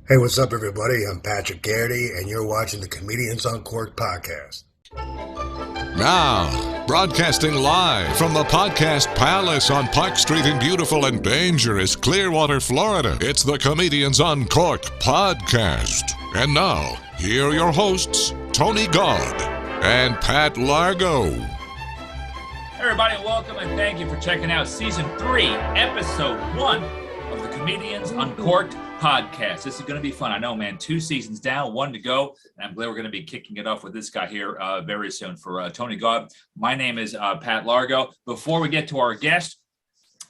Hey, what's up, everybody? I'm Patrick Garrity, and you're watching the Comedians Uncorked podcast. Now, broadcasting live from the Podcast Palace on Park Street in beautiful and dangerous Clearwater, Florida, it's the Comedians Uncorked podcast. And now, here are your hosts, Tony Gaud and Pat Largo. Hey everybody, welcome and thank you for checking out Season 3, Episode 1 of the Comedians Uncorked podcast. This is going to be fun. I know, man. 2 seasons down, 1 to go. And I'm glad we're going to be kicking it off with this guy here very soon for Tony Gaud. My name is Pat Largo. Before we get to our guest,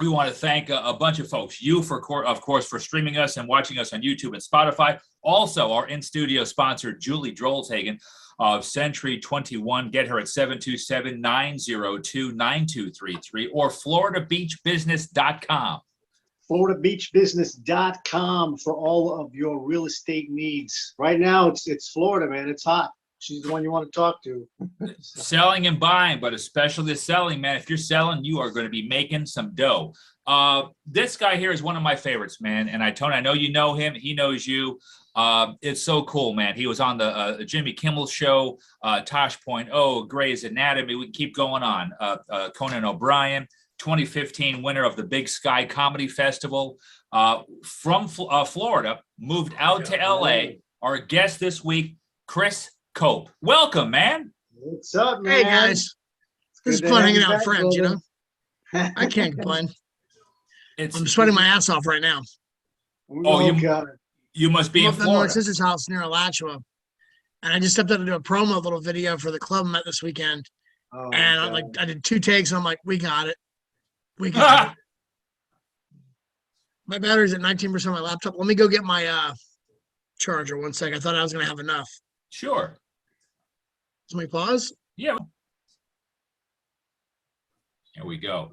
we want to thank a bunch of folks. You, of course, for streaming us and watching us on YouTube and Spotify. Also, our in-studio sponsor, Julie Drolshagen of Century 21. Get her at 727-902-9233 or FloridaBeachBusiness.com. FloridaBeachBusiness.com for all of your real estate needs. Right now, it's Florida, man. It's hot. She's the one you want to talk to. Selling and buying, but especially the selling, man. If you're selling, you are going to be making some dough. This guy here is one of my favorites, man. And Tony, I know you know him. He knows you. It's so cool, man. He was on the Jimmy Kimmel show, tosh.o, Grey's Anatomy. We can keep going on. Conan O'Brien. 2015 winner of the Big Sky Comedy Festival, from Florida, moved out to LA. Our guest this week, Chris Cope. Welcome, man. What's up, man? Hey, guys. This is fun hanging out with friends, you know? I can't complain. I'm sweating my ass off right now. You must be in Florida. I'm Florida. at my sister's house near Alachua. And I just stepped out to do a promo little video for the club I'm at this weekend. I did 2 takes, and I'm like, we got it. We got it. My battery's at 19% on my laptop. Let me go get my charger. 1 sec. I thought I was going to have enough. Sure. Can we pause? Yeah. Here we go.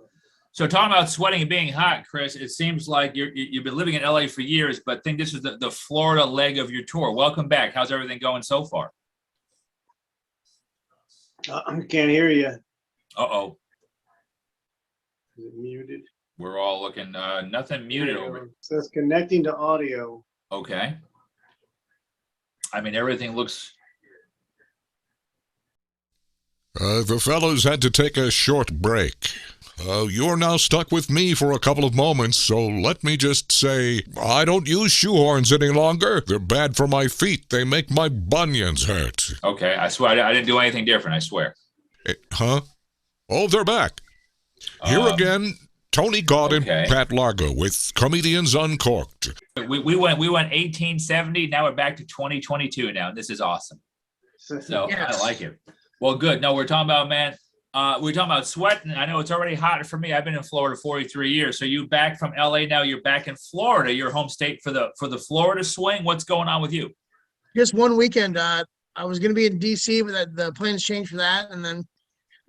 So talking about sweating and being hot, Chris, it seems like you've been living in LA for years, but I think this is the Florida leg of your tour. Welcome back. How's everything going so far? I can't hear you. Uh-oh. Is it muted? We're all looking, nothing muted over. It says connecting to audio. Okay. I mean, everything looks... The fellows had to take a short break. You're now stuck with me for a couple of moments, so let me just say, I don't use shoehorns any longer. They're bad for my feet. They make my bunions hurt. Okay, I swear, I didn't do anything different, I swear. Huh? Oh, they're back. Here again, Tony Gaud and Pat Largo with Comedians Uncorked. We went 1870. Now we're back to 2022 now. This is awesome. So yes. I like it. Well, good. No, we're talking about, man, we're talking about sweating. I know it's already hot for me. I've been in Florida 43 years. So you back from LA now. You're back in Florida, your home state for the Florida swing. What's going on with you? Just one weekend. I was going to be in DC, but the plans changed for that. And then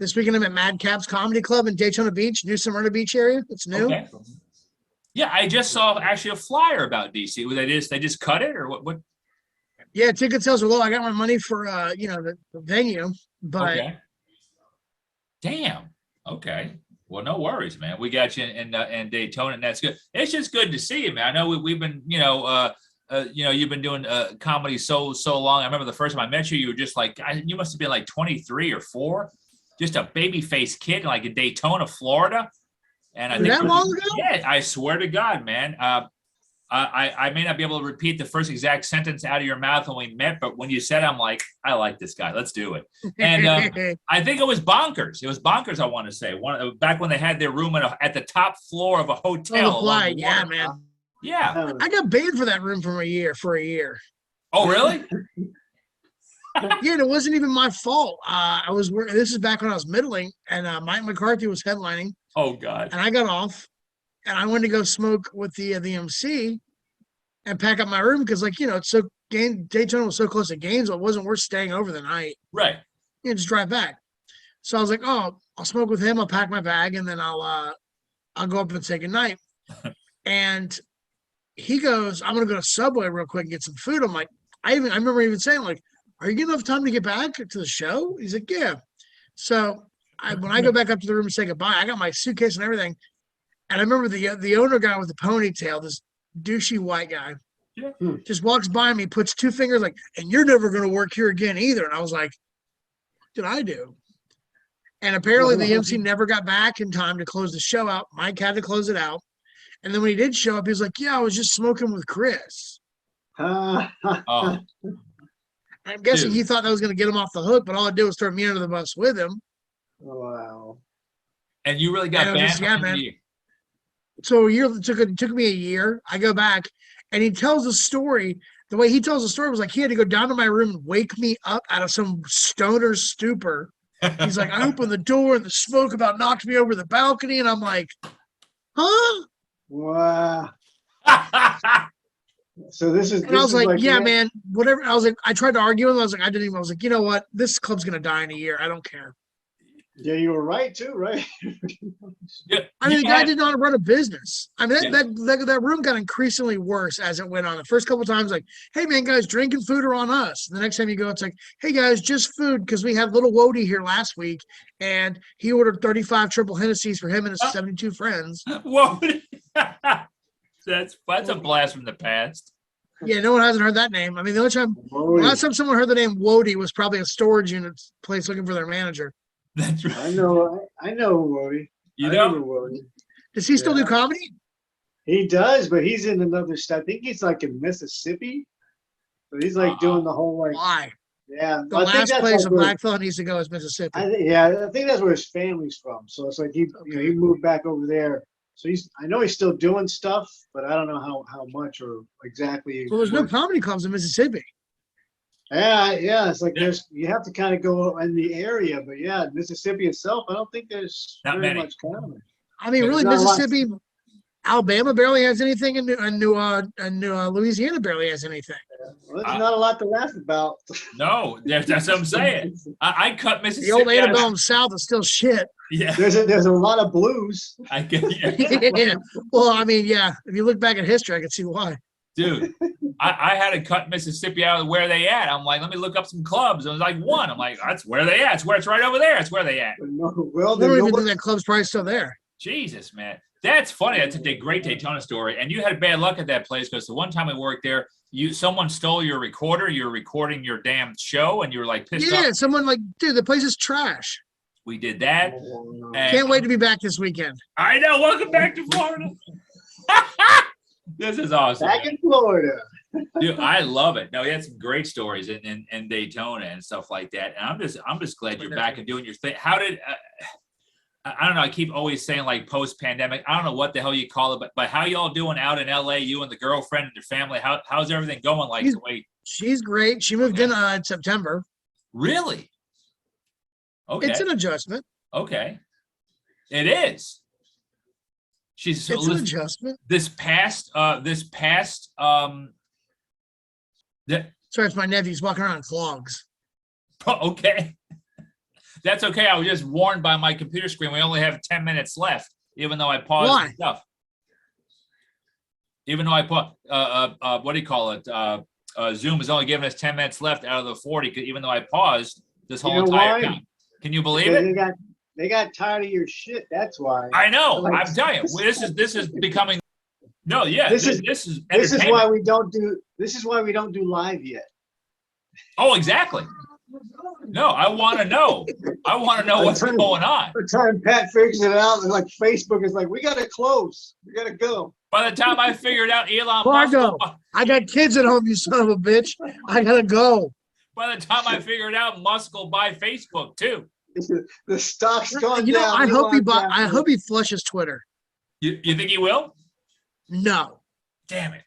this weekend, I'm at Madcap's Comedy Club in Daytona Beach, New Smyrna Beach area. It's new. Okay. Yeah, I just saw actually a flyer about DC. They just cut it or what? Yeah, ticket sales are low. I got my money for the venue, but damn. Okay. Well, no worries, man. We got you in Daytona, and that's good. It's just good to see you, man. I know we've been, you've been doing comedy so long. I remember the first time I met you, you were just like, you must have been like 23 or 4. Just a baby-faced kid, like in Daytona, Florida. And I think that long ago? Yeah, I swear to God, man. I may not be able to repeat the first exact sentence out of your mouth when we met, but when you said, I'm like, I like this guy. Let's do it. And I think it was Bonkers. It was Bonkers, I want to say. Back when they had their room at the top floor of a hotel. Yeah, man. Yeah. I got banned for that room for a year. Oh, really? Yeah, and it wasn't even my fault. This is back when I was middling, and Mike McCarthy was headlining. Oh God! And I got off, and I went to go smoke with the MC, and pack up my room because, Daytona was so close to Gainesville, it wasn't worth staying over the night. Right. Just drive back. So I was like, oh, I'll smoke with him. I'll pack my bag, and then I'll go up and say goodnight. And he goes, I'm gonna go to Subway real quick and get some food. I'm like, I remember even saying, like, are you getting enough time to get back to the show? He's like, yeah. So when I go back up to the room and say goodbye, I got my suitcase and everything. And I remember the owner guy with the ponytail, this douchey white guy. Yeah. Just walks by me, puts two fingers like, and you're never going to work here again either. And I was like, what did I do? And apparently the MC never got back in time to close the show out. Mike had to close it out. And then when he did show up, he was like, yeah, I was just smoking with Chris. Oh, I'm guessing dude. he thought that was going to get him off the hook, but all it did was throw me under the bus with him. Wow. And you really got And I was banned just, from yeah, the man. year. So a year took me a year. I go back and he tells the story. The way he tells the story was like he had to go down to my room and wake me up out of some stoner stupor. He's like, I opened the door and the smoke about knocked me over the balcony, and I'm like, huh? Wow. So this is. And I was is like, yeah, man. man, whatever. I was like, I tried to argue with him. I was like, I didn't even. I was like, you know what? This club's gonna die in a year. I don't care. Yeah, you were right too, right? Yeah, I mean, you the guy had- did not run a business. I mean, Yeah. that room got increasingly worse as it went on. The first couple of times, like, hey, man, guys, drinking food are on us. The next time you go, it's like, hey, guys, just food because we had little Wody here last week, and he ordered 35 triple Hennessy's for him and his 72 friends. Whoa. That's a blast from the past. Yeah, no one hasn't heard that name. I mean, the last time someone heard the name Wody was probably a storage unit place looking for their manager. That's right. I know Wody. You I know? remember Wody. Does he still do Yeah. comedy? He does, but he's in another state. I think he's like in Mississippi. So he's like doing the whole like, Why? yeah. The I think last that's place like a where- black fella needs to go is Mississippi. I think that's where his family's from. So it's like he moved back over there. So I know he's still doing stuff, but I don't know how much or exactly. Well, there's no comedy clubs in Mississippi. Yeah. It's like Yeah. you have to kind of go in the area, but yeah, Mississippi itself, I don't think there's Not very many. much comedy. I mean, There's really, not a lot. Mississippi, Alabama barely has anything, and Louisiana barely has anything. Well, there's not a lot to laugh about. No, that's what I'm saying. I cut Mississippi. The old out of- antebellum South is still shit. Yeah, There's a lot of blues. I get you. Yeah. Well, I mean, yeah. If you look back at history, I can see why. Dude, I had to cut Mississippi out of where they at. I'm like, let me look up some clubs. It was like one. I'm like, that's where they at. It's right over there. It's where they at. Well, I there's don't even no think that club's probably still there. Jesus, man. That's funny. That's a great Daytona story. And you had bad luck at that place because the one time we worked there, someone stole your recorder. You were recording your damn show and you were like pissed Yeah, off. someone like, dude, the place is trash. We did that. Oh, And Can't wait to be back this weekend. I know. Welcome back to Florida. This is awesome. back man. in Florida. Dude, I love it. No, he had some great stories in Daytona and stuff like that. And I'm just glad you're back and doing your thing. How did I don't know. I keep always saying like post pandemic. I don't know what the hell you call it, but how y'all doing out in LA? You and the girlfriend and your family. How's everything going? Like the way? She's great. She moved in September. Really? Okay. It's an adjustment. Okay. It is. She's It's an adjustment. this past Sorry, it's my nephew's walking around in clogs. okay. That's okay. I was just warned by my computer screen. We only have 10 minutes left, even though I paused Why? the stuff. Even though I paused, what do you call it? Zoom is only giving us 10 minutes left out of the 40, even though I paused this whole You know entire why? time. Can you believe Because it? they got tired of your shit. That's why. I know. Like- I'm telling you, this is becoming. No, yeah, This this is- is This is entertainment. why we don't do. This is why we don't do live yet. Oh, exactly. No, I want to know. I want to know what's going on. By the time Pat figures it out, and like Facebook is like, we gotta close. We gotta go. By the time I figured out Elon Largo. Musk, I got kids at home, you son of a bitch. I gotta go. by the time I figured out Musk will buy Facebook too. The stock's gone You know, down. I hope he flushes Twitter. You think he will? No, Damn it.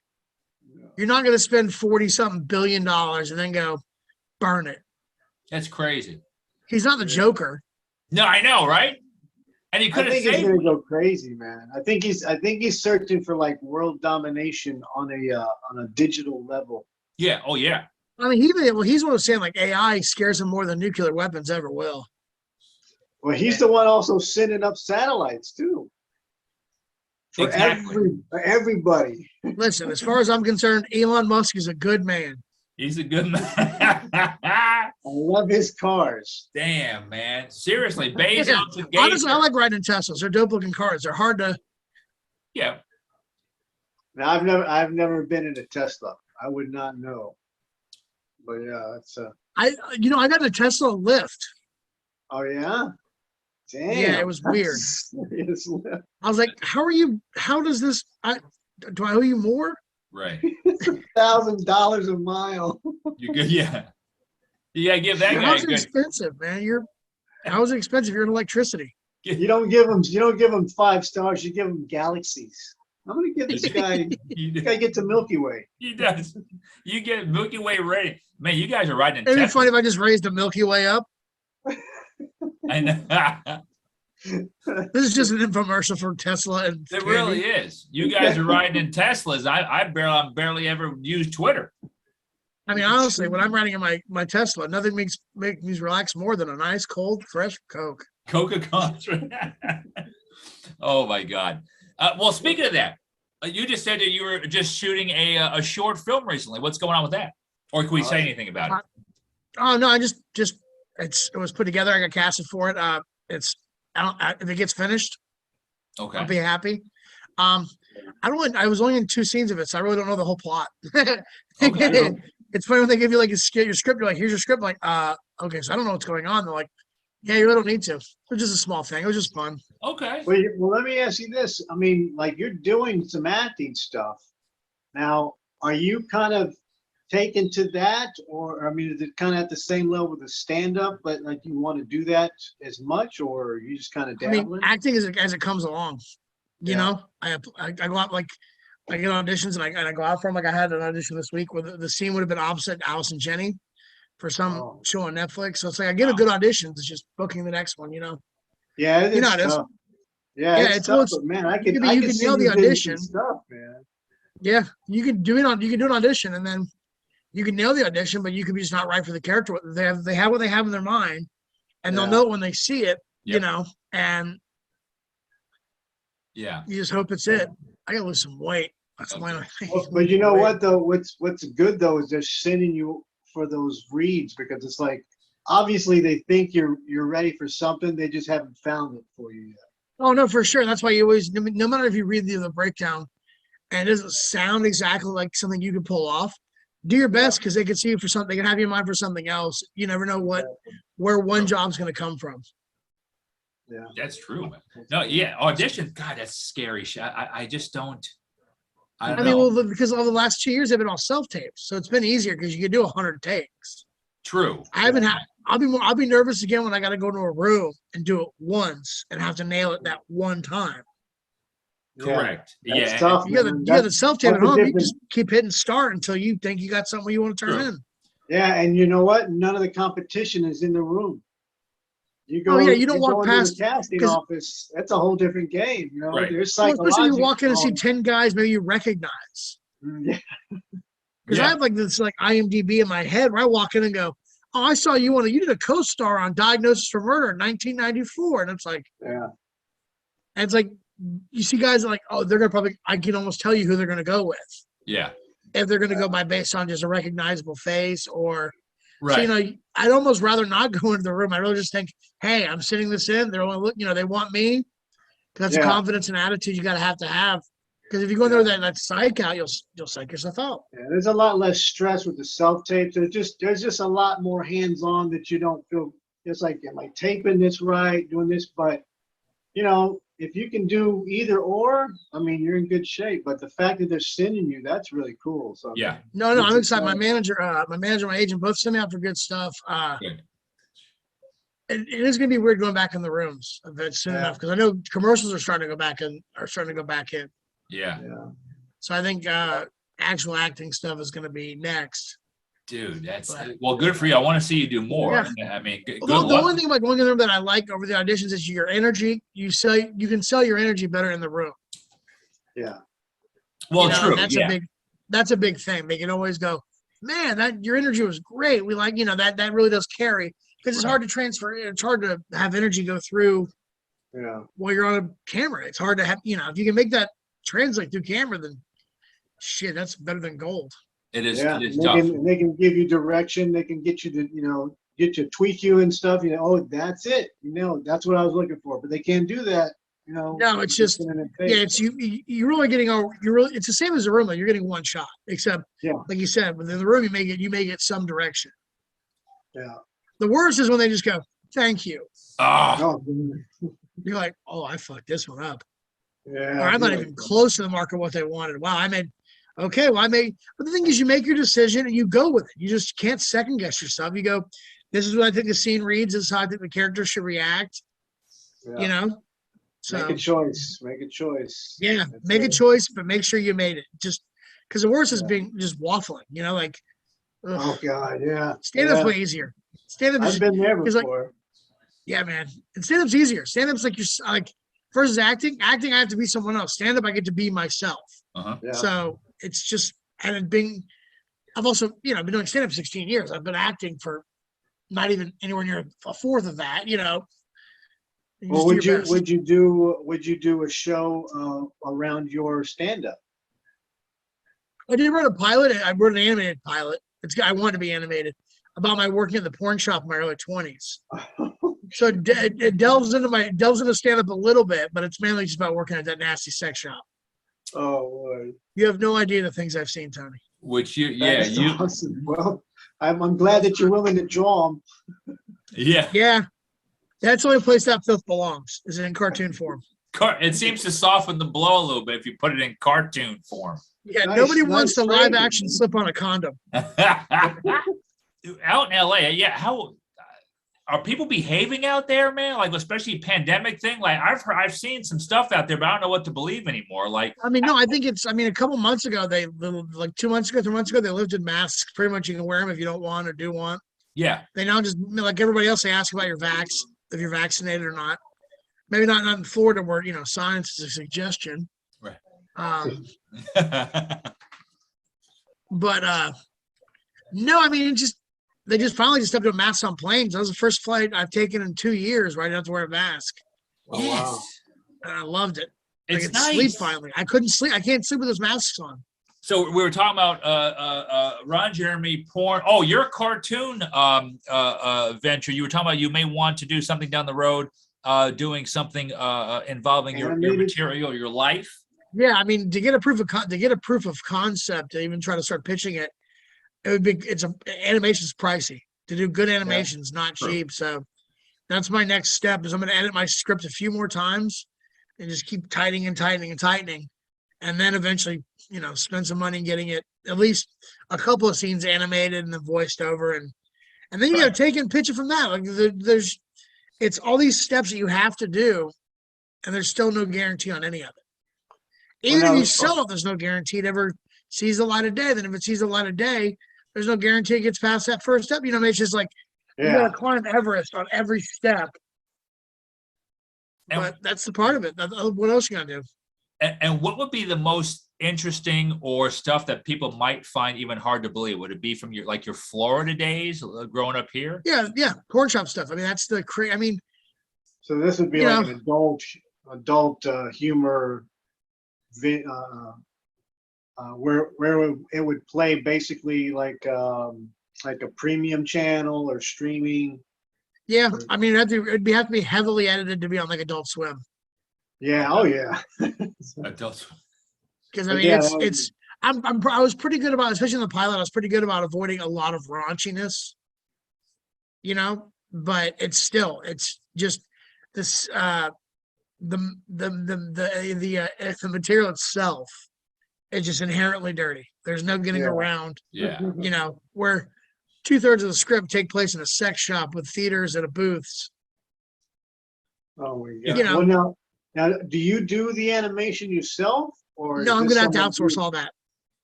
you're not gonna spend 40-something billion and then go burn it. That's crazy. He's not the Joker. No, I know, right? And he I could have think he's saved gonna me. go crazy, man. I think he's searching for like world domination on a digital level. Yeah. Oh, yeah. I mean, he's one of saying like AI scares him more than nuclear weapons ever will. Well, he's the one also sending up satellites too. For Exactly. for everybody. Listen, as far as I'm concerned, Elon Musk is a good man. He's a good man. I love his cars. Damn, man. Seriously, Bezos Yeah. and Gates. Honestly, I like riding Teslas. They're dope looking cars. They're hard to. Yeah. Now I've never been in a Tesla. I would not know. But yeah, it's I got a Tesla lift. oh yeah, damn. Yeah, it was weird. Serious lift. I was like, how does this, do I owe you more? Right. It's $1,000 a mile. You good? Yeah. You gotta give that guy a How's it good. expensive, man? How is it expensive? You're in electricity. You don't give them 5 stars. You give them galaxies. I'm gonna give this guy. This guy gets a Milky Way. He does. You get Milky Way ready. Man, you guys are riding in It'd be funny Tesla. if I just raised the Milky Way up. I know. This is just an infomercial for Tesla and It really is. You guys are riding in Teslas. I'm barely ever used Twitter. I mean, honestly, when I'm riding in my Tesla, nothing makes me relax more than a nice, cold, fresh Coke. Coca-Cola. Oh my God. Well, speaking of that, you just said that you were just shooting a short film recently. What's going on with that? Or can we say anything about it? Oh no, I just it was put together. I got casted for it. If it gets finished, Okay. I'll be happy. I was only in 2 scenes of it, so I really don't know the whole plot. Okay. It's funny when they give you like your script. You're like, here's your script. I'm like, okay, so I don't know what's going on. They're like, yeah, you really don't need to. It was just a small thing. It was just fun. Okay. Well, let me ask you this. I mean, like you're doing some acting stuff. Now, are you kind of taken to that, or I mean, is it kind of at the same level with the stand-up, but like you want to do that as much, or are you just kind of I dabbling? mean, acting as it comes along. You Yeah. know, I go out like I get auditions and I go out for them. Like I had an audition this week where the scene would have been opposite Alice and Jenny for some show on Netflix. So it's like I get a good audition. It's just booking the next one. You know. Yeah, it's You know, tough. Yeah, Yeah, it's tough, but man, I can see nail the you doing audition. some stuff, man. Yeah, you can do an audition and then you can nail the audition, but you could be just not right for the character. They have what they have in their mind, and they'll know it when they see it. You Yep. know, and Yeah. you just hope it's it. I gotta lose some weight. That's Okay. why. But you know what though? What's good though is they're sending you for those reads because it's like obviously they think you're ready for something. They just haven't found it for you yet. Oh no, for sure. That's why you always, no matter if you read the breakdown, and it doesn't sound exactly like something you can pull off, do your best because they can see you for something. They can have you in mind for something else. You never know where one job's going to come from. Yeah. That's true. No, yeah. Audition. God, that's scary shit. I just don't. I don't I mean, know. well, because all the last 2 years they've been all self-tapes, so it's been easier because you can do 100 takes. True. I haven't had. I'll be nervous again when I got to go to a room and do it once and have to nail it that one time. Correct. That's Yeah. tough, You man. got the self-tape at that's a home. You different- just keep hitting start until you think you got something you want to turn True. in. Yeah, and you know what? None of the competition is in the room. You go. Oh, yeah, you don't walk go into past- the casting 'cause- office. That's a whole different game. You know, Right. there's Well, especially you psychological. walk in and see 10 guys maybe you recognize. Yeah, Because I have like this like IMDb in my head where I walk in and go, oh, I saw you you did a co-star on Diagnosis for Murder in 1994. And it's like, yeah, and it's like, you see guys like, oh, they're going to probably, I can almost tell you who they're going to go with. Yeah. If they're going to go by based on just a recognizable face or, Right. so, you know, I'd almost rather not go into the room. I really just think, hey, I'm sitting this in. They're only looking, they want me. That's the Yeah. confidence and attitude you got to have. Because if you go in there with that psych out, you'll psych yourself out. yeah. There's a lot less stress with the self tapes. There's just a lot more hands on that you don't feel. It's like, am I taping this right, doing this? But you know, if you can do either or, I mean, you're in good shape. But the fact that they're sending you, that's really cool. So Yeah. No, It's I'm excited. exciting. My manager, my agent, both send me out for good stuff. Good. It is going to be weird going back in the rooms soon Yeah. enough because I know commercials are starting to go back in. Yeah. yeah. So I think actual acting stuff is going to be next. Dude, that's well, good for you. I want to see you do more. I mean, good The only luck. thing about going in the room that I like over the auditions is your energy. You can sell your energy better in the room. Yeah. Well, You know, true. That's a big thing. They can always go, man, that your energy was great. We like, that really does carry because it's hard to transfer. It's hard to have energy go through Yeah. while you're on a camera. It's hard to have, if you can make that translate through camera, then shit, that's better than gold. It is. Yeah. It is And tough. they can give you direction. They can get you to, tweak you and stuff. Oh, that's it. That's what I was looking for. But they can't do that you know. No, it's just listening and yeah, tape. it's you're really getting it's the same as the room. Like you're getting one shot, except Yeah. like you said, within the room you may get some direction. Yeah. The worst is when they just go, "Thank you." Oh, Oh, You're like, "Oh, I fucked this one up," yeah. or I'm not you're even like, close to the mark of what they wanted. Wow, I made okay. Well, I made. But the thing is, you make your decision and you go with it. You just can't second guess yourself. You go, "This is what I think the scene reads. This is how I think the character should react." yeah. You know. So Make a choice. Make a choice. yeah, That's make a it. choice, but make sure you made it. Just because the worst is Yeah. being just waffling. You know, like Oh God, yeah. stand up's Yeah. way easier. Stand up I've is been there because like before. yeah, man. And stand up's easier. Stand up's like you're like versus acting. Acting, I have to be someone else. Stand up, I get to be myself. uh-huh. Yeah. So it's just and it being. I've also been doing stand up 16 years. I've been acting for not even anywhere near a fourth of that. You know. You Well, just do your best. would you do a show around your stand up? I did run a pilot. I wrote an animated pilot. I wanted to be animated about my working at the porn shop in my early 20s. So it delves into stand up a little bit, but it's mainly just about working at that nasty sex shop. Oh boy. You have no idea the things I've seen, Tony. Which yeah, That's you, awesome. Well, I'm glad that you're willing to draw them. yeah. Yeah, that's the only place that filth belongs is in cartoon form. It seems to soften the blow a little bit if you put it in cartoon form. Yeah, Nice- nobody wants to nice live phrasing. action slip on a condom. Out in LA, yeah. How are people behaving out there, man? Like especially pandemic thing. Like I've seen some stuff out there, but I don't know what to believe anymore. Like I mean, no, I think it's. I mean, a couple months ago, like 2 months ago, 3 months ago, they lifted masks. Pretty much, you can wear them if you don't want or do want. yeah, They now just like everybody else. They ask about your if you're vaccinated or not. Maybe not in Florida where science is a suggestion. right. But no, I mean they just finally just stepped to masks on planes. That was the first flight I've taken in 2 years where I didn't have to wear a mask. Oh, wow. Yes. And I loved it. I It's could nice. sleep finally. I couldn't sleep. I can't sleep with those masks on. So we were talking about Ron Jeremy porn. Oh, your cartoon venture. You were talking about you may want to do something down the road, doing something involving your Animated. material, your life. Yeah, I mean to get a proof of concept to even try to start pitching it, animation's pricey. To do good animations, not True. cheap. So that's my next step is I'm going to edit my script a few more times and just keep tightening and tightening and tightening. And then eventually, spend some money getting it at least a couple of scenes animated and then voiced over. And then you got to take and pitch it from that. Like it's all these steps that you have to do. And there's still no guarantee on any of it. Even if you sell it, there's no guarantee it ever sees the light of day. Then if it sees the light of day, there's no guarantee it gets past that first step. It's just like you Yeah. gotta climb Everest on every step. And- But that's the part of it. What else you gotta do? And what would be the most interesting or stuff that people might find even hard to believe? Would it be from your Florida days growing up here? Yeah, porn shop stuff. I mean, that's So this would be like an adult humor, where it would play basically like a premium channel or streaming. yeah. I mean, it'd have to be heavily edited to be on like Adult Swim. Yeah. Oh yeah. Adults. Because I mean, I was pretty good about, especially in the pilot, I was pretty good about avoiding a lot of raunchiness. But it's just this the material itself is just inherently dirty. There's no getting around. Yeah. Where 2/3 of the script take place in a sex shop with theaters and booths. Oh my God. Well, now, do you do the animation yourself, or No, I'm gonna have to someone outsource do- all that.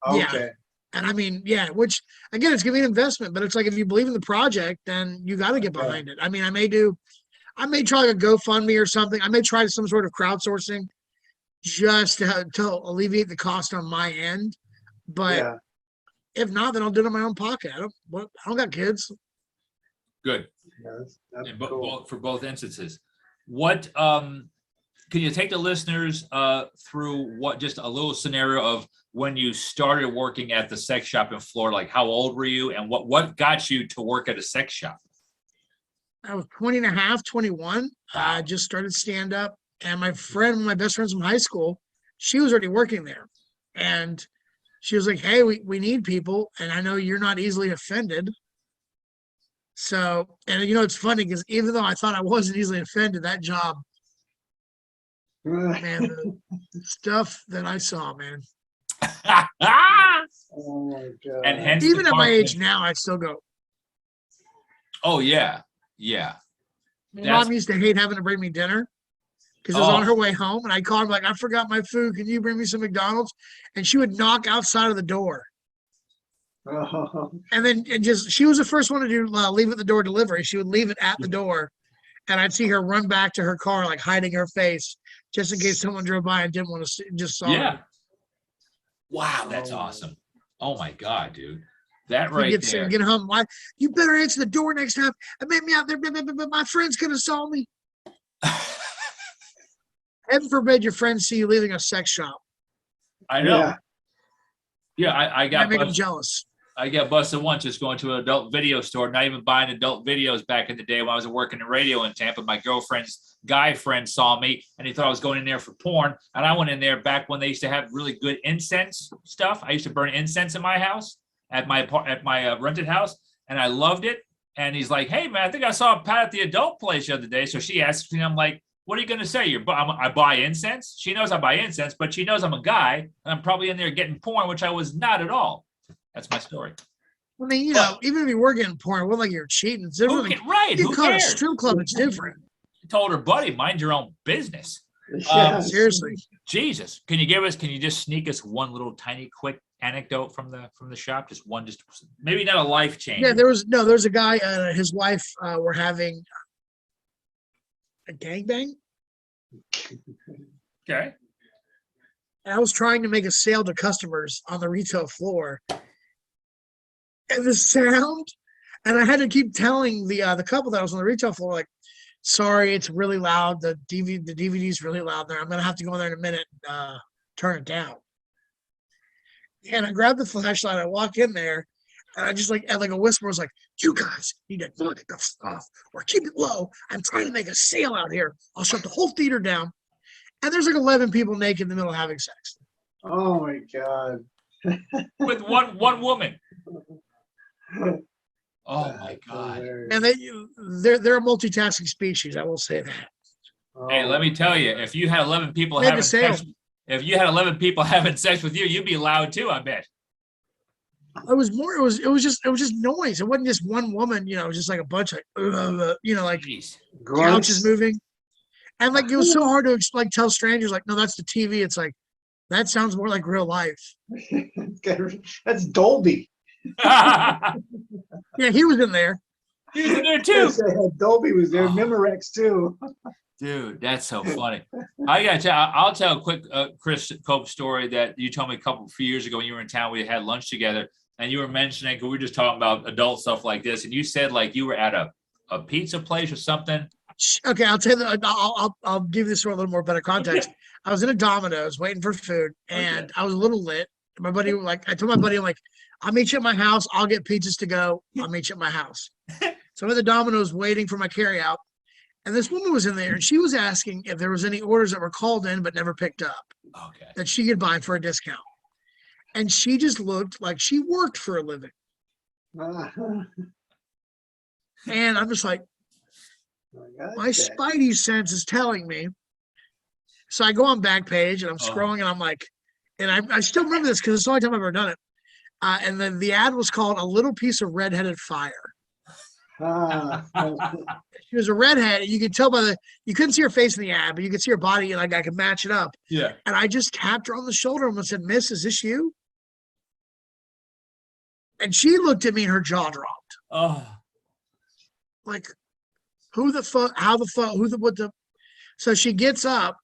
Okay. Yeah. And I mean, which again, it's gonna be an investment, but it's like if you believe in the project, then you got to get behind it. I mean, I may try like a GoFundMe or something. I may try some sort of crowdsourcing just to alleviate the cost on my end. But if not, then I'll do it in my own pocket. I don't got kids. Good. Yeah, that's In cool. for both instances. What can you take the listeners through just a little scenario of when you started working at the sex shop in Florida? Like how old were you and what got you to work at a sex shop? I was 20 and a half, 21. I just started stand up And my friend, one of my best friends from high school, she was already working there. And she was like, hey, we need people. And I know you're not easily offended. So, and it's funny because even though I thought I wasn't easily offended, that job, man, the stuff that I saw, man. Oh my God. And hence Even the at my cartoon. age now, I still go. Oh yeah, yeah. My That's- mom used to hate having to bring me dinner because it was on Oh. her way home, and I called her like, I forgot my food. Can you bring me some McDonald's? And she would knock outside of the door. Oh. And then she was the first one to do leave at the door delivery. She would leave it at the door, and I'd see her run back to her car, like hiding her face, just in case someone drove by and didn't want to see, just saw Yeah. her. Wow, that's Oh. awesome. Oh my God, dude. That He right gets there. get home. Why? You better answer the door next time. I met me out there, but my friend's gonna saw me. Heaven forbid your friends see you leaving a sex shop. I know. Yeah. Yeah, I Might got make them busted. jealous. I got busted once just going to an adult video store, not even buying adult videos back in the day when I was working in radio in Tampa. My girlfriend's guy friend saw me and he thought I was going in there for porn. And I went in there back when they used to have really good incense stuff. I used to burn incense in my house at my rented house, and I loved it. And he's like, "Hey man, I think I saw Pat at the adult place the other day." So she asks me, I'm like, "What are you going to say? I buy incense?" She knows I buy incense, but she knows I'm a guy and I'm probably in there getting porn, which I was not at all. That's my story. I mean, even if you were getting porn, it wasn't like you're cheating. It's Who different. right? You Who call it a cares? strip club, it's different. I told her, buddy, mind your own business. Yeah. Seriously. Jesus, can you just sneak us one little tiny quick anecdote from the shop? Just maybe not a life change. Yeah, there's a guy, his wife were having a gangbang. Okay. And I was trying to make a sale to customers on the retail floor. And the sound, and I had to keep telling the couple that was on the retail floor, like, sorry, it's really loud. The DVD is really loud there. I'm gonna have to go in there in a minute and turn it down. And I grabbed the flashlight, I walk in there, and I just like a whisper was like, "You guys need to knock the stuff or keep it low. I'm trying to make a sale out here. I'll shut the whole theater down." And there's like 11 people naked in the middle of having sex. Oh my God. With one woman. Oh my God. And they're a multitasking species. I will say that. Hey, let me tell you, if you had 11 people Make a having sale. sex, if you had 11 people having sex with you, you'd be loud too, I bet. It was just noise. It wasn't just one woman, just like a bunch of like Jeez. couches moving. And like it was so hard to like tell strangers, like, no, that's the TV. It's like that sounds more like real life. That's Dolby. Yeah, he was in there. He was in there too. Yes, Dolby was there. Oh. Memorex too. Dude, that's so funny. I'll tell a quick Chris Cope story that you told me a few years ago when you were in town. We had lunch together, and you were mentioning, because we were just talking about adult stuff like this, and you said like you were at a pizza place or something. Okay, I'll tell you that. I'll give this a little more better context. I was in a Domino's waiting for food, and I was a little lit. My buddy, I told my buddy, I'm like, I'll meet you at my house. I'll get pizzas to go. I'll meet you at my house. So I'm at the Domino's waiting for my carryout. And this woman was in there, and she was asking if there was any orders that were called in but never picked up Okay. that she could buy for a discount. And she just looked like she worked for a living. And I'm just like, my spidey sense is telling me. So I go on Backpage, and I'm scrolling, and I'm like, and I still remember this because it's the only time I've ever done it. And then the ad was called "A Little Piece of Redheaded Fire." She was a redhead, and you could tell you couldn't see her face in the ad, but you could see her body, and I could match it up. Yeah. And I just tapped her on the shoulder and said, "Miss, is this you?" And she looked at me, and her jaw dropped. Oh. Like, who the fuck? How the fuck? What the? So she gets up,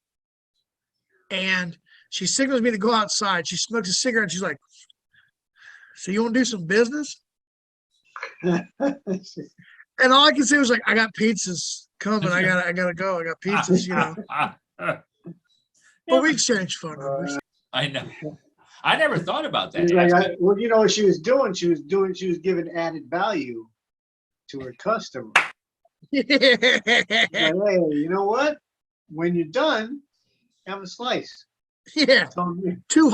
and she signals me to go outside. She smokes a cigarette, and she's like, "So you want to do some business?" And all I can say was like, "I got pizzas coming. I gotta go. I got pizzas, But we exchanged phone numbers. I know. I never thought about that. She's like, well, you know what she was doing? She was giving added value to her customer. Like, hey, you know what? when you're done, have a slice. Yeah, It's on me. 2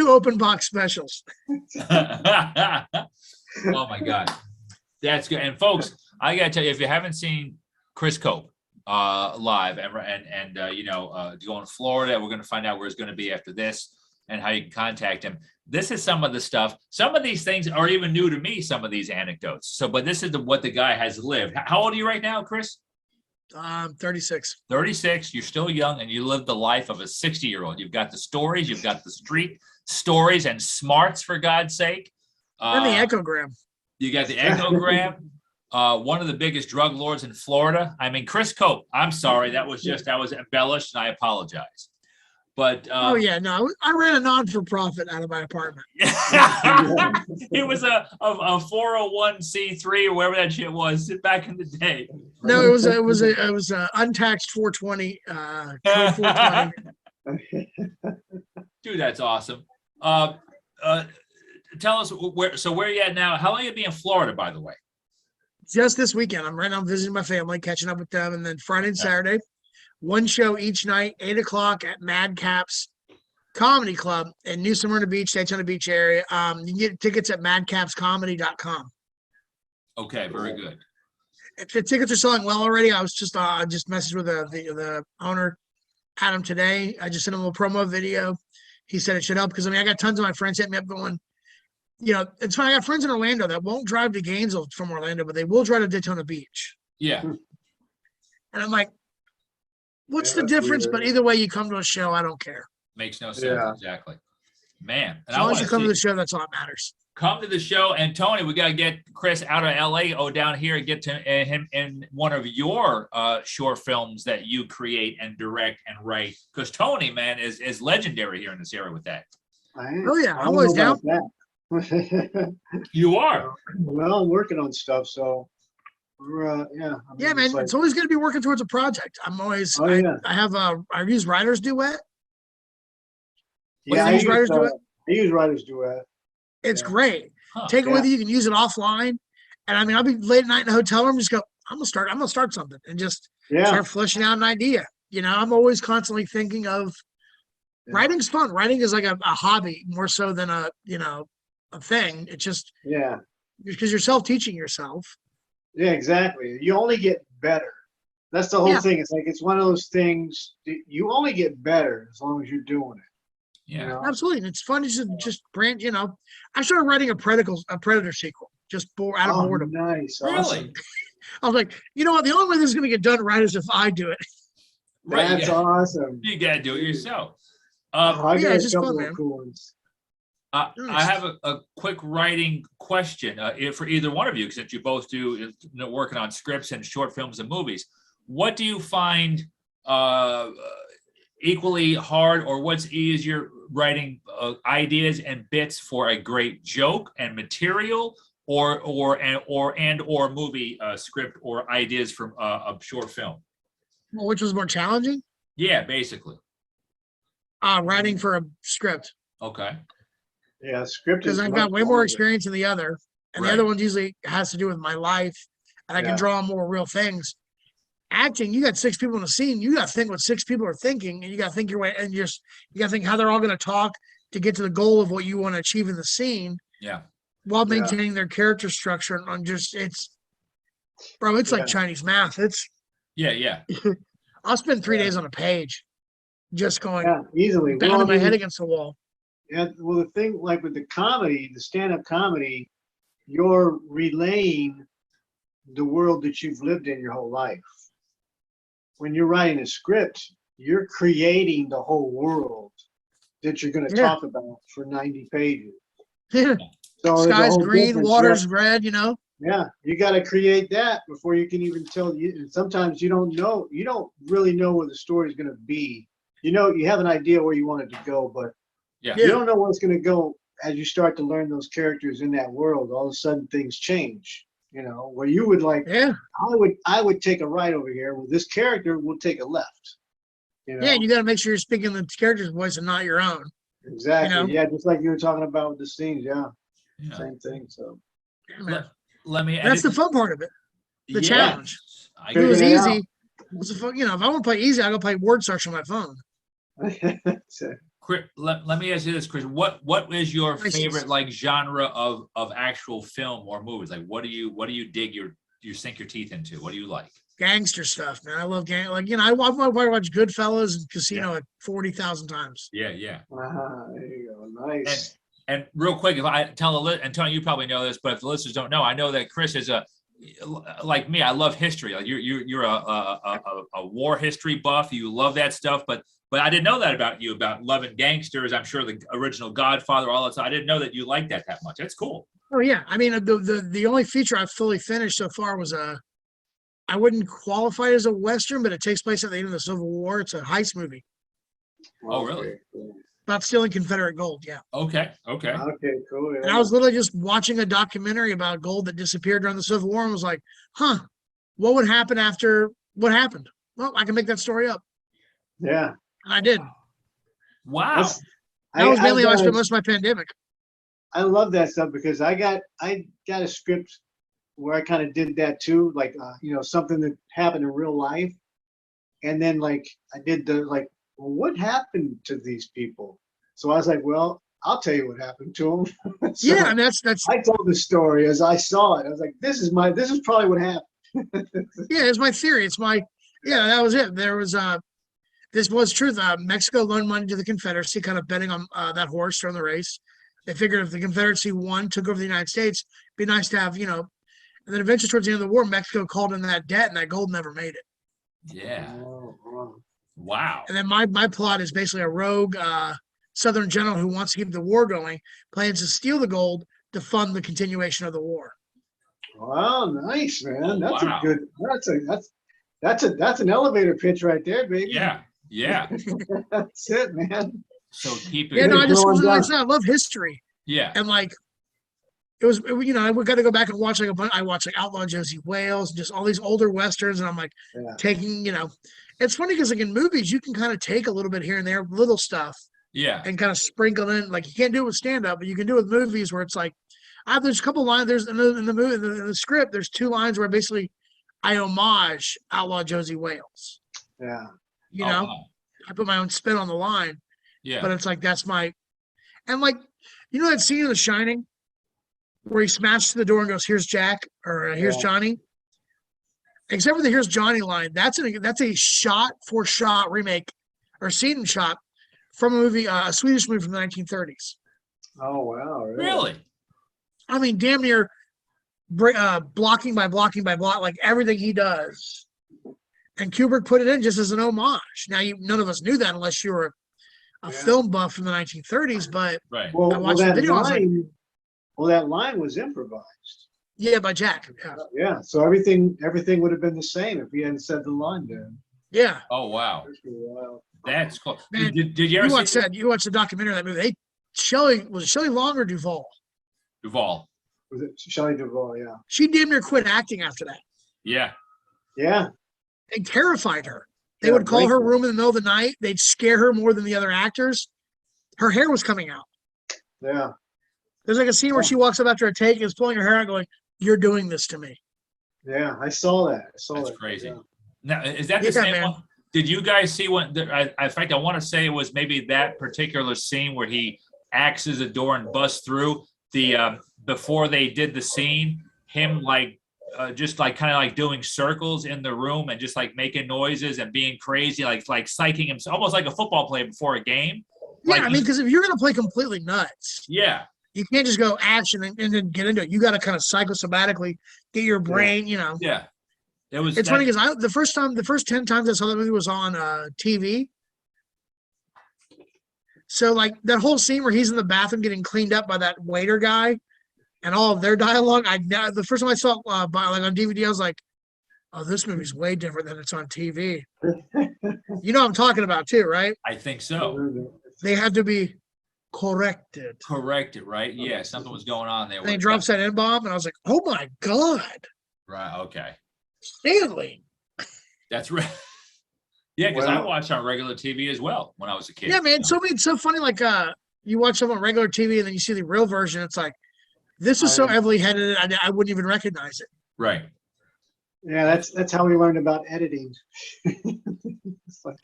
open box specials. Oh my God. That's good. And folks, I gotta tell you, if you haven't seen Chris Cope live and going to Florida, we're gonna find out where he's gonna be after this and how you can contact him. This is some of the stuff. Some of these things are even new to me, some of these anecdotes. So, but this is what the guy has lived. How old are you right now, Chris? 36. 36. You're still young and you live the life of a 60-year-old. You've got the stories, you've got the street stories and smarts, for God's sake. And the echogram. You got the echogram. One of the biggest drug lords in Florida. I mean, Chris Cope. I'm sorry, that was embellished, and I apologize. But oh yeah, no, I ran a non-for-profit out of my apartment. It was a 401c3 or whatever that shit was back in the day. No, it was a untaxed 420. Code 420. Dude, that's awesome. Tell us where are you at now? How long are you be in Florida, by the way? Just this weekend. I'm right now visiting my family, catching up with them, and then Friday and Saturday, one show each night, 8:00 at Madcaps Comedy Club in New Smyrna Beach, Daytona Beach area. You can get tickets at madcapscomedy.com. Okay, very good. If the tickets are selling well already, I was just messaged with the owner, Adam, today. I just sent him a little promo video. He said it should help because I got tons of my friends hit me up going, it's fine. I got friends in Orlando that won't drive to Gainesville from Orlando, but they will drive to Daytona Beach. Yeah. And I'm like, what's the difference? But either way, you come to a show, I don't care. Makes no sense. Yeah. Exactly. Man. As long as you come to the show, that's all that matters. Come to the show. And Tony, we got to get Chris out of LA, down here and get to him in one of your short films that you create and direct and write. Because Tony, man, is legendary here in this area with that. Oh, yeah. I'm always down. You are. Well, I'm working on stuff, so yeah. Yeah, man. It's always going to be working towards a project. I'm always. I use Writer's Duet. Yeah, I use Writer's Duet. It's great. Take it with you. You can use it offline. And I mean, I'll be late at night in a hotel room. Just go. I'm gonna start something and just start fleshing out an idea. I'm always constantly thinking of writing's fun. Writing is like a hobby more so than a thing. It's just because you're self-teaching yourself. Yeah, exactly. You only get better. That's the whole thing. It's like it's one of those things you only get better as long as you're doing it. Yeah, absolutely. And it's fun to just branch. I started writing a Predator sequel just out of boredom. Nice, really. Awesome. I was like, you know what? The only way this is going to get done right is if I do it. That's awesome. You gotta do it yourself. It's just fun, man. Cool ones. I have a quick writing question for either one of you, since you both do working on scripts and short films and movies. What do you find equally hard, or what's easier, writing ideas and bits for a great joke and material, or movie script or ideas from a short film? Well, which was more challenging? Yeah, basically. Writing for a script. Okay. Yeah, script because I've got way more experience than the other, and the other one usually has to do with my life, and I can draw on more real things. Acting, you got 6 people in a scene, you got to think what 6 people are thinking, and you got to think your way, and you got to think how they're all going to talk to get to the goal of what you want to achieve in the scene. Yeah. While maintaining their character structure, and it's like Chinese math. It's I'll spend 3 days on a page, just going easily banging my head against the wall. Yeah, well, the thing, like with the comedy, the stand-up comedy, you're relaying the world that you've lived in your whole life. When you're writing a script, you're creating the whole world that you're going to talk about for 90 pages. Yeah. So sky's green, water's red, Yeah, you got to create that before you can even tell you. And sometimes you don't really know where the story is going to be. You have an idea where you want it to go, but you don't know where it's going to go as you start to learn those characters in that world. All of a sudden, things change. Where you would I would take a right over here. Well, this character will take a left. Yeah, and you got to make sure you're speaking the character's voice and not your own. Exactly. Yeah, just like you were talking about with the scenes. Yeah. Same thing. So let me. That's the fun part of it. The challenge. It was easy. What's the fuck? You know, if I want to play easy, I go play word search on my phone. So, Chris, let me ask you this, Chris. What is your Nice. favorite like genre of actual film or movies? Like, what do you dig you sink your teeth into? What do you like? Gangster stuff, man. I love gang. Like, you know, I watch Goodfellas and Casino like 40,000 times. Yeah, yeah. there you go. Nice. And real quick, if I tell and Tony, you probably know this, but if the listeners don't know, I know that Chris is like me. I love history. Like you're a war history buff. You love that stuff, but I didn't know that about you, about loving gangsters. I'm sure the original Godfather, all that stuff. I didn't know that you liked that much. That's cool. Oh yeah, I mean the only feature I've fully finished so far was I wouldn't qualify it as a Western, but it takes place at the end of the Civil War. It's a heist movie Oh, really? Cool. about stealing Confederate gold. Yeah. Okay. Okay, cool. And I was literally just watching a documentary about gold that disappeared during the Civil War and was like, huh, what would happen after what happened? Well, I can make that story up. Yeah. And I did. Wow. That was mainly how I spent most of my pandemic. I love that stuff because I got a script where I kind of did that too, like you know, something that happened in real life, and then like I did the like, well, what happened to these people? So I was like, well, I'll tell you what happened to them. So Yeah, and that's I told the story as I saw it. I was like, this is probably what happened. yeah, it's my theory. That was it. There was this was truth. Mexico loaned money to the Confederacy, kind of betting on that horse during the race. They figured if the Confederacy won, took over the United States, it'd be nice to have, you know. And then eventually, towards the end of the war, Mexico called in that debt, and that gold never made it. Yeah. Oh, Wow. And then my plot is basically a rogue Southern general who wants to keep the war going, plans to steal the gold to fund the continuation of the war. wow, nice, man. Oh, That's wow. a good. That's an elevator pitch right there, baby. Yeah. Yeah. That's it, man. So keep it. Yeah, no, I just Going like I down. said, I love history, Yeah. and like it was, you know, we got to go back and watch like a bunch. I watched like Outlaw Josie Wales, just all these older westerns, and I'm like Yeah. taking, you know, it's funny because like in movies you can kind of take a little bit here and there, little stuff, Yeah. and kind of sprinkle in. Like you can't do it with stand up, but you can do it with movies where it's like, there's a couple lines. There's in the movie in the script. There's 2 lines where basically I homage Outlaw Josie Wales. Yeah. You Oh, know, wow. I put my own spin on the line, Yeah. but it's like that's my, and like, you know that scene in The Shining where he smashes the door and goes, "Here's Jack," or "Here's Yeah. Johnny." Except for the "Here's Johnny" line, that's a shot for shot remake or scene shot from a movie, a Swedish movie from the 1930s. Oh wow. Really? I mean, damn near blocking by blocking by block, like everything he does. And Kubrick put it in just as an homage. Now, none of us knew that unless you were a Yeah. film buff from the 1930s. But Right. I Well, watched the that video, I was like, line. Well, that line was improvised. yeah, by Jack. Yeah. Yeah. So everything would have been the same if he hadn't said the line there. Yeah. Oh, wow. That's pretty wild. That's cool. Man, Did you ever see You watched the documentary of that movie. Was it Shelley Long or Duvall? Duvall? Was it Shelley Duvall? Yeah. She damn near quit acting after that. Yeah. Yeah. They terrified her. They Yeah, would call her break- room in the middle of the night. They'd scare her more than the other actors. Her hair was coming out. Yeah. There's like a scene where she walks up after a take and is pulling her hair out going, "You're doing this to me." Yeah. I saw that. That's crazy. Yeah. Now, is that the Yeah, same man. one? Did you guys see one? In fact, I want to say it was maybe that particular scene where he axes a door and busts through. The before they did the scene, him like just like kind of like doing circles in the room and just like making noises and being crazy, like psyching him, almost like a football player before a game. Yeah, Like I mean, because if you're gonna play completely nuts, Yeah, you can't just go action and then get into it. You got to kind of psychosomatically get your brain, you know. yeah. It was. It's funny because the first 10 times I saw that movie was on TV. So like that whole scene where he's in the bathroom getting cleaned up by that waiter guy, and all of their dialogue. The first time I saw it on DVD, I was like, "Oh, this movie's way different than it's on TV." You know what I'm talking about too, right? I think so. They had to be corrected. Corrected, right? Yeah, something was going on there. And he drops that N-bomb, and I was like, "Oh my god, Right. Okay. Stanley!" That's right. Yeah, because I Wow. watched on regular TV as well when I was a kid. Yeah, man. It's so funny. Like, you watch some on regular TV, and then you see the real version. It's like, this is so I- heavily headed, I wouldn't even recognize it. Right. Yeah, that's how we learned about editing. It's like,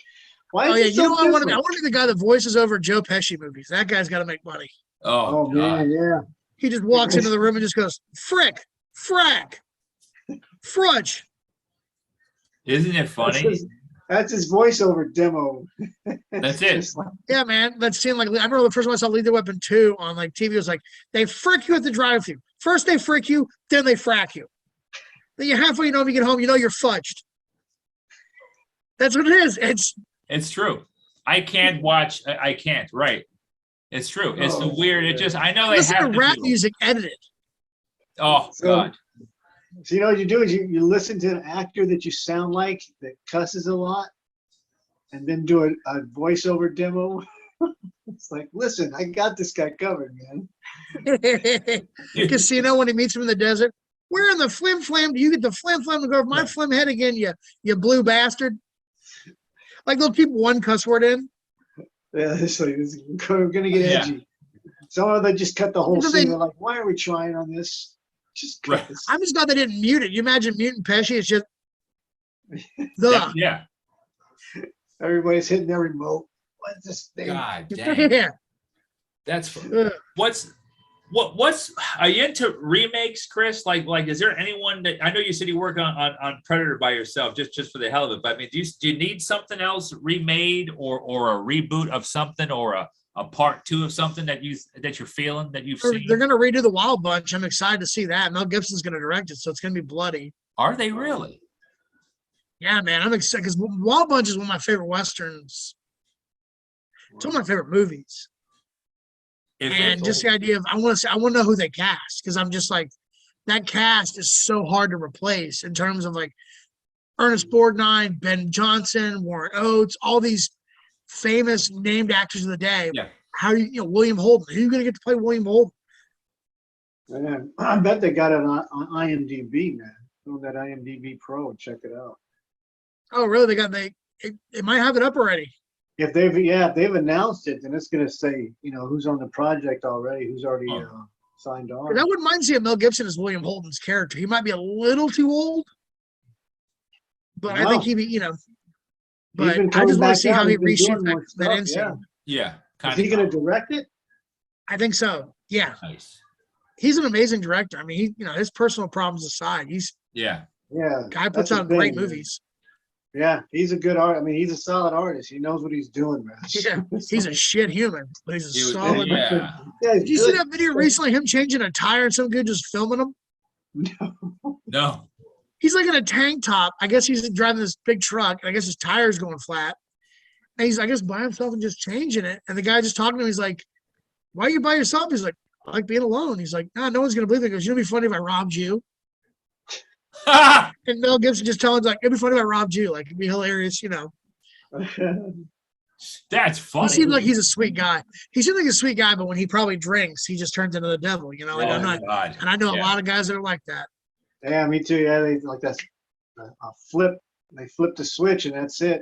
why Oh is yeah, it you know so what I want to be? I different? want to be the guy that voices over Joe Pesci movies. That guy's got to make money. Oh, Oh God. man, yeah. He just walks into the room and just goes, frick, frack, frudge. Isn't it funny? That's his voiceover demo. That's It's it. just like, Yeah, man. That scene, like, I remember the first time I saw Lethal Weapon 2 on like TV, it was like, they frick you at the drive-thru. First they frick you, then they frack you. Then you're halfway, you know, when you get home, you know you're fudged. That's what it is. It's true. I can't watch. I can't. Right. It's true. It's the Oh, weird. It yeah. just. I know they Listen to have to rap do it. music edited. Oh God. So you know what you do is you listen to an actor that you sound like that cusses a lot, and then do a voiceover demo. It's like, listen, I got this guy covered, man. Casino when he meets him in the desert. Where in the flim flam do you get the flim flam to go over my flim head again, you blue bastard? Like they'll keep one cuss word in. Yeah, this is gonna get edgy. Some of them just cut the whole Because scene. They're like, why are we trying on this? Just cut this. I'm just glad they didn't mute it. You imagine muting Pesci? It's just the Yeah. Everybody's hitting their remote. What's this thing? God dang. yeah. That's what's are you into remakes, Chris? Like is there anyone that I know you said you work on Predator by yourself just for the hell of it, but I mean do you need something else remade or a reboot of something or a part 2 of something that you're feeling that you've seen? They're gonna redo the Wild Bunch. I'm excited to see that. Mel Gibson's gonna direct it, so it's gonna be bloody. Are they really? Yeah, man. I'm excited because Wild Bunch is one of my favorite westerns. It's one of my favorite movies. And just the idea of I want to know who they cast because I'm just like that cast is so hard to replace in terms of like Ernest Borgnine, Ben Johnson, Warren Oates, all these famous named actors of the day. Yeah. How you know William Holden? Who are you going to get to play William Holden? Man, I bet they got it on IMDb, man. Go on that IMDb Pro and check it out. Oh, really? They might have it up already. If they've announced it, then it's gonna say, you know, who's on the project already, who's already signed on. I wouldn't mind seeing Mel Gibson as William Holden's character. He might be a little too old, but I think he'd be, you know. But I just want to see how he reshoots that end scene. Yeah. Is he gonna direct it? I think so. Yeah. Nice. He's an amazing director. I mean, his personal problems aside, Yeah. Guy puts out great movies. Yeah, he's a good art. I mean, he's a solid artist. He knows what he's doing, man. Yeah, he's a shit human, but he's a solid. Yeah. Did you see that video recently? Him changing a tire and some dude just filming him. No. He's like in a tank top. I guess he's driving this big truck. And I guess his tire's going flat. And he's, I guess, by himself and just changing it. And the guy just talking to him, he's like, "Why are you by yourself?" He's like, "I like being alone." He's like, "No, no one's gonna believe it." He goes, "You know, it'd be funny if I robbed you." And Mel Gibson just telling him like, "It'd be funny if I robbed you. Like, it'd be hilarious, you know." That's funny. He seems like he's a sweet guy. He seems like a sweet guy, but when he probably drinks, he just turns into the devil. You know, like I'm not. God. And I know a lot of guys that are like that. Yeah, me too. Yeah, they like that. A flip. They flip the switch and that's it.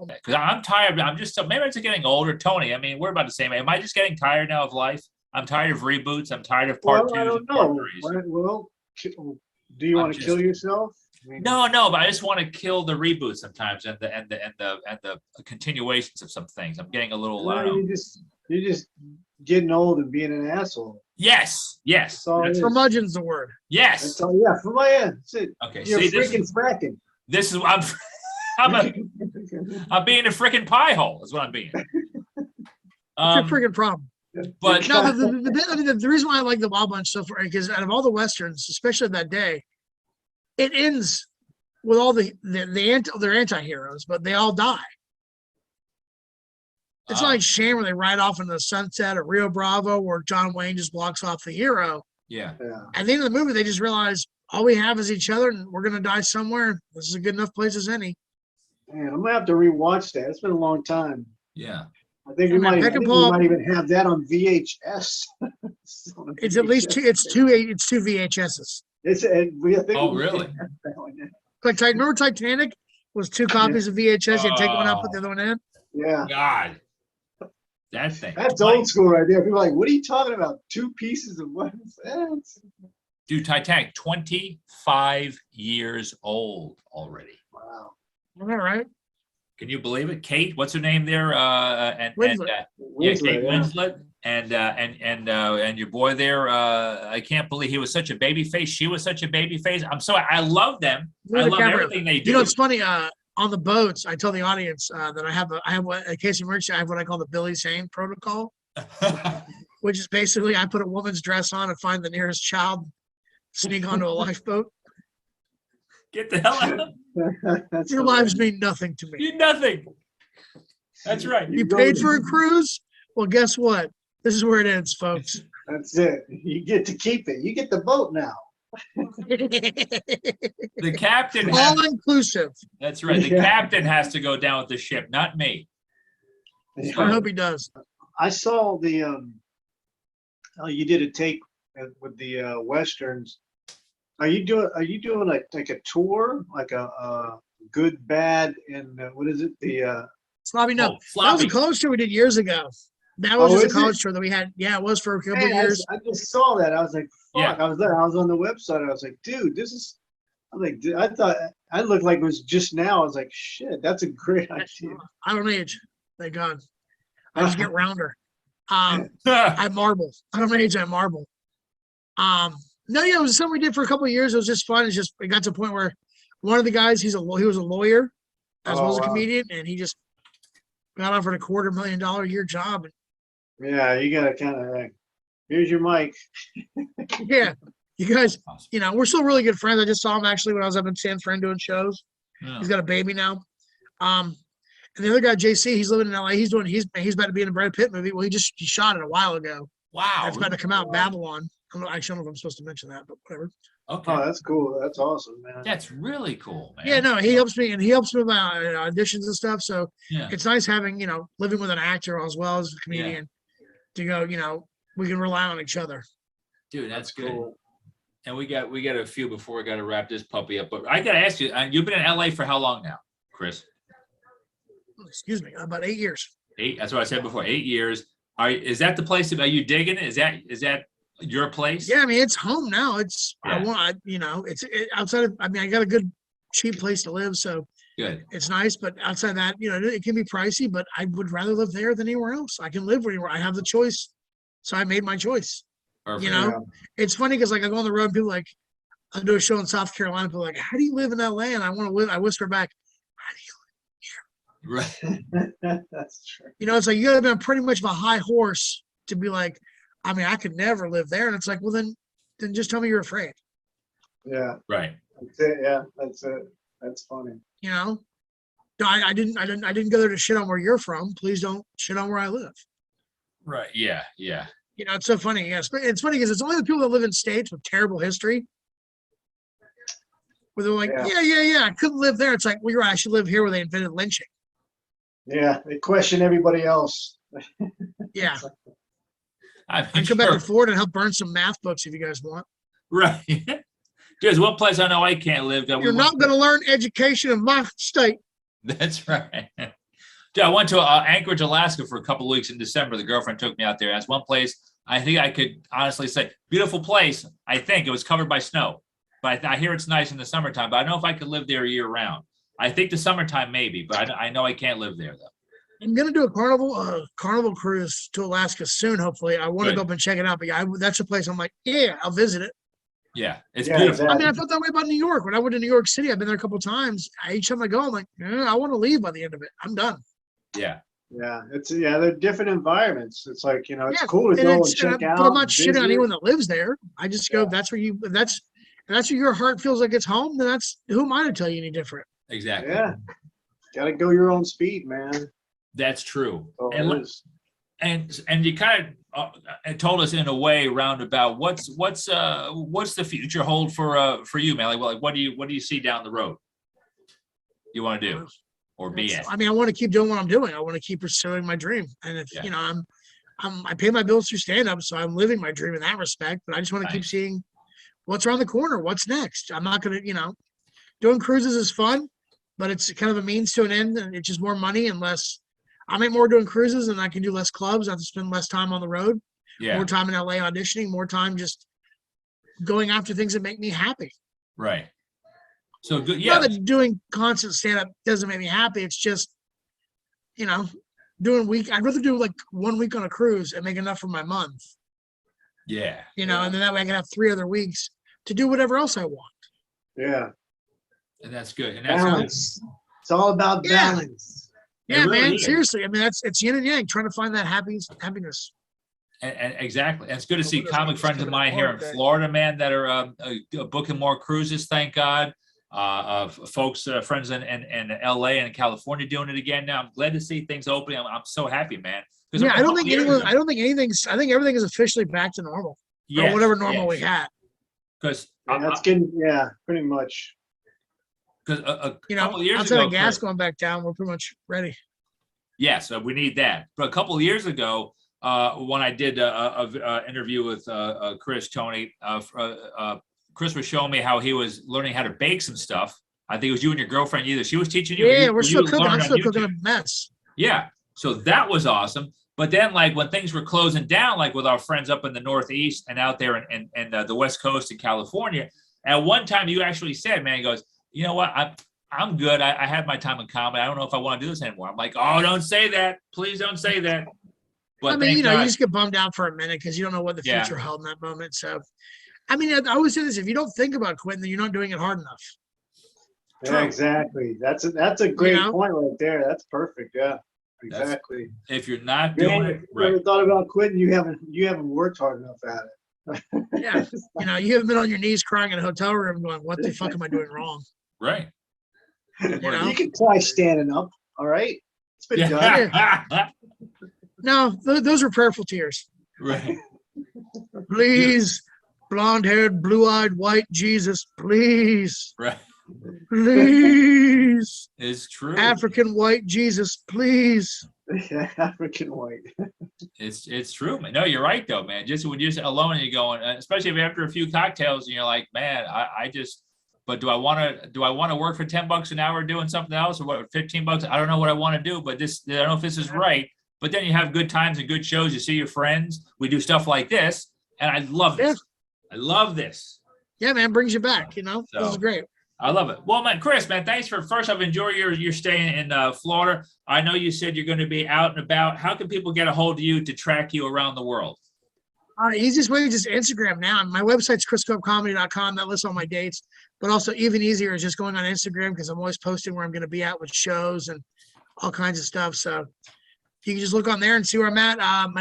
Because I'm tired. I'm just maybe I'm just getting older, Tony. I mean, we're about the same age. Am I just getting tired now of life? I'm tired of reboots. I'm tired of part 2s I don't and part know. 3s. Well, do you want to kill yourself? I mean, No, but I just want to kill the reboots sometimes and the continuations of some things. I'm getting a little. You're just getting old and being an asshole. Yes. Curmudgeon's the word. Yes. That's all, yeah, from my end. That's it. Okay. You're freaking fracking. This is I'm being a freaking pie hole. Is what I'm being. It's your freaking problem. But no, the reason why I like the Wild Bunch so far because out of all the westerns, especially that day, it ends with all their anti-heroes, but they all die. It's not like Shane where they ride off into the sunset or Rio Bravo where John Wayne just walks off the hero. Yeah. At the end of the movie, they just realize all we have is each other and we're going to die somewhere. This is a good enough place as any. Man, I'm going to have to rewatch that. It's been a long time. Yeah. I think we might even have that on VHS. It's at least two VHSs. Oh, really? Like remember Titanic was 2 copies of VHS. You take one out, put the other one in. Yeah. God. That thing. That's old school right there. People are like, what are you talking about? 2 pieces of what? Dude, Titanic, 25 years old already. Wow. All right. Can you believe it? Kate, what's her name there? Winslet. Yeah, Kate yeah. Winslet, and your boy there. I can't believe he was such a baby face. She was such a baby face. I love them. I love everything they do. You know, it's funny. On the boats, I tell the audience that I have a case of emergency. I have what I call the Billy Zane protocol, which is basically I put a woman's dress on and find the nearest child, sneak onto a lifeboat. Get the hell out. That's Your lives mean nothing to me. You nothing. That's right. You paid for a cruise? Well, guess what? This is where it ends, folks. That's it. You get to keep it. You get the boat now. The captain has, All inclusive. that's right. The Yeah. captain has to go down with the ship, not me. I hope he does. I saw the you did a take with the westerns. Are you doing like a tour, like a good, bad, and what is it? The Sloppy, no. Oh, That was floppy. a college tour we did years ago. That was Oh, just a is college it? tour that we had. Yeah, it was for a couple Hey, years. I just saw that. I was like, fuck. Yeah. I was there. I was on the website. I was like, dude, this is. I'm like, dude, I thought I looked like it was just now. I was like, shit, that's a great idea. I don't age. Thank God. I just get rounder. I marble. I don't age. I marble. No, yeah, it was something we did for a couple of years. It was just fun. It's just it got to a point where one of the guys, he was a lawyer as well as a wow. comedian, and he just got offered a $250,000 a year job. Yeah, you gotta kind of like, here's your mic. Yeah, you guys, we're still really good friends. I just saw him actually when I was up in San Fran doing shows. Yeah. He's got a baby now. And the other guy, JC, he's living in LA. He's about to be in a Brad Pitt movie. Well, he shot it a while ago. Wow. It's about to come out, Babylon. I don't know if I'm supposed to mention that, but whatever. Okay. Oh, that's cool. That's awesome, man. That's really cool, man. Yeah, no, he helps me, and he helps me with my auditions and stuff. So Yeah. it's nice having, living with an actor as well as a comedian to go, we can rely on each other. Dude, that's good. Cool. And we got a few before we got to wrap this puppy up. But I got to ask you, you've been in LA for how long now, Chris? Excuse me, about 8 years. 8. That's what I said before. 8 years. Is that the place? Are you digging it? Is that your place? Yeah, I mean, it's home now. It's, Yeah. outside of, I mean, I got a good, cheap place to live. So Good. it's nice, but outside that, it can be pricey, but I would rather live there than anywhere else. I can live anywhere. I have the choice. So I made my choice. Perfect. Yeah. It's funny because like I go on the road, people like, I do a show in South Carolina, people are like, how do you live in LA? And I whisper back, how do you Right. That's true. it's like you gotta be on pretty much of a high horse to be like, I mean, I could never live there. And it's like, well, then just tell me you're afraid. Yeah, Right. that's it. Yeah, that's it. That's funny. No, I didn't go there to shit on where you're from. Please don't shit on where I live. Right. Yeah. Yeah. It's so funny. Yes, it's funny because it's only the people that live in states with terrible history where they're like, yeah, I couldn't live there. It's like, well, you're right. I should live here where they invented lynching. Yeah, they question everybody else. Yeah, I I come back to Florida and help burn some math books if you guys want. Right. There's one place I know I can't live. You're not going to learn education in my state. That's right. Dude, I went to Anchorage, Alaska for a couple of weeks in December. The girlfriend took me out there. That's one place I think I could honestly say, beautiful place. I think it was covered by snow, but I hear it's nice in the summertime. But I don't know if I could live there year round. I think the summertime maybe, but I know I can't live there though. I'm gonna do a carnival cruise to Alaska soon. Hopefully, I want to Good. go up and check it out. But yeah, that's a place I'm like, yeah, I'll visit it. Yeah, it's Yeah, beautiful. I mean, I felt that way about New York when I went to New York City. I've been there a couple of times. Each time I go, I'm like, I want to leave by the end of it. I'm done. Yeah, Yeah, they're different environments. It's like, it's Yeah, cool to and go and it's- check out. But I'm not shitting on visit. anyone that lives there. I just go, Yeah. that's where that's where your heart feels like it's home. Then who am I to tell you any different? exactly. Yeah, gotta go your own speed, man. That's true. Oh, And it is. and you kind of told us in a way roundabout what's the future hold for you, man? Like what do you see down the road you want to do or be in? I mean, I want to keep doing what I'm doing. I want to keep pursuing my dream. And if Yeah. I pay my bills through stand up, so I'm living my dream in that respect. But I just want to keep Nice. seeing what's around the corner, what's next. I'm not gonna, doing cruises is fun, but it's kind of a means to an end, and it's just more money and less. I make more doing cruises, and I can do less clubs. I have to spend less time on the road, Yeah, more time in LA auditioning, more time just going after things that make me happy. Right. So good. Yeah. Not that doing constant stand-up doesn't make me happy. It's just, you know, I'd rather do like 1 week on a cruise and make enough for my month. Yeah. You know, and then that way I can have 3 other weeks to do whatever else I want. Yeah. And that's good. And that's Balance. It's all about Yeah. balance. Yeah, really man. is. Seriously. I mean, it's yin and yang, trying to find that happiness. And exactly. And it's good to see Well, comic it's friends of kinda mine here in hard, okay. Florida, man, that are booking more cruises. Thank God. Folks, friends in LA and California doing it again now. I'm glad to see things opening. I'm so happy, man. Yeah, I think everything is officially back to normal. Or whatever normal we had. Because That's pretty much. Because a You know, couple of years outside ago, of gas Chris, going back down, we're pretty much ready. yes, we need that. But a couple of years ago, when I did a interview with Chris, Tony, Chris was showing me how he was learning how to bake some stuff. I think it was you and your girlfriend. Either she was teaching you. Yeah, or we're still you cooking. I'm learned on still cooking a YouTube. mess. Yeah, so that was awesome. But then, like when things were closing down, like with our friends up in the Northeast and out there in the West Coast in California, at one time you actually said, "Man," he goes, "You know what? I'm good. I had my time in comedy. I don't know if I want to do this anymore." I'm like, "Oh, don't say that. Please don't say that." But I mean, thank you know, God. you just get bummed out for a minute because you don't know what the Yeah. future held in that moment. So, I mean, I always say this: if you don't think about quitting, then you're not doing it hard enough. Yeah, True. exactly. That's a great know? point right there. That's perfect. Yeah, exactly. If you're not You doing it ever right, thought about quitting? You haven't worked hard enough at it. Yeah. You know, you haven't been on your knees crying in a hotel room going, "What the fuck am I doing wrong?" right? You know? You can try standing up. All right. It's been done. Yeah. No, those were prayerful tears. Right. Please, blonde-haired, blue-eyed, white Jesus, please, Right. please, It's true. African white Jesus, please. African white. It's true, man. No, you're right though, man. Just when you're alone and you're going, especially if after a few cocktails and you're like, man, I just. But do I want to work for $10 an hour doing something else, or what? $15? I don't know what I want to do, but I don't know if this is right. But then you have good times and good shows. You see your friends. We do stuff like this, and I love this. I love this. Yeah, man, brings you back. You know, this is great. I love it. Well, man, Chris, man, thanks for first off, enjoy your stay in Florida. I know you said you're going to be out and about. How can people get a hold of you to track you around the world? Easiest way is just Instagram now. My website's chriscopecomedy.com. That lists all my dates. But also even easier is just going on Instagram because I'm always posting where I'm going to be at with shows and all kinds of stuff. So you can just look on there and see where I'm at. I'm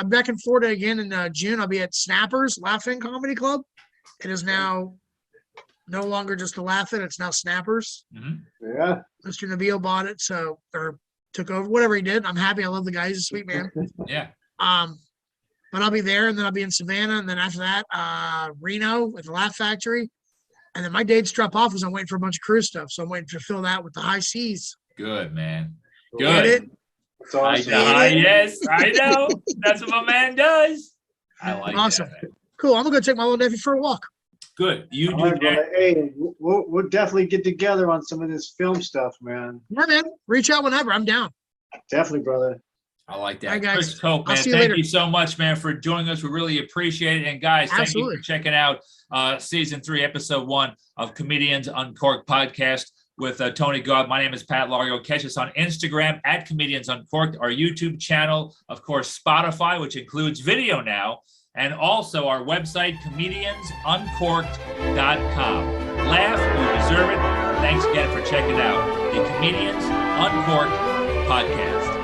back in Florida again in June. I'll be at Snappers Laughing Comedy Club. It is now no longer just a Laughing. It's now Snappers. Mm-hmm. Yeah. Mr. Nabil bought it, or took over, whatever he did. I'm happy. I love the guy. He's a sweet man. Yeah. But I'll be there, and then I'll be in Savannah, and then after that, Reno at the Laugh Factory. And then my dates drop off as I'm waiting for a bunch of cruise stuff. So I'm waiting to fill that with the high seas. Good, man. Get Good. it? That's awesome. Yes, I know. That's what my man does. I like Awesome. that. Man. Cool. I'm going to go take my little nephew for a walk. Good. You All do right, that. brother. Hey, we'll definitely get together on some of this film stuff, man. Yeah, man. Reach out whenever. I'm down. Definitely, brother. I like that. All right, guys. Chris Cope, I'll man, see you thank later. you so much, man, for joining us. We really appreciate it. And guys, thank Absolutely. you for checking out season 3, episode 1 of Comedians Uncorked podcast with Tony Gaud. My name is Pat Largo. Catch us on Instagram at Comedians Uncorked, our YouTube channel, of course, Spotify, which includes video now, and also our website, comediansuncorked.com. Laugh, you deserve it. Thanks again for checking out the Comedians Uncorked podcast.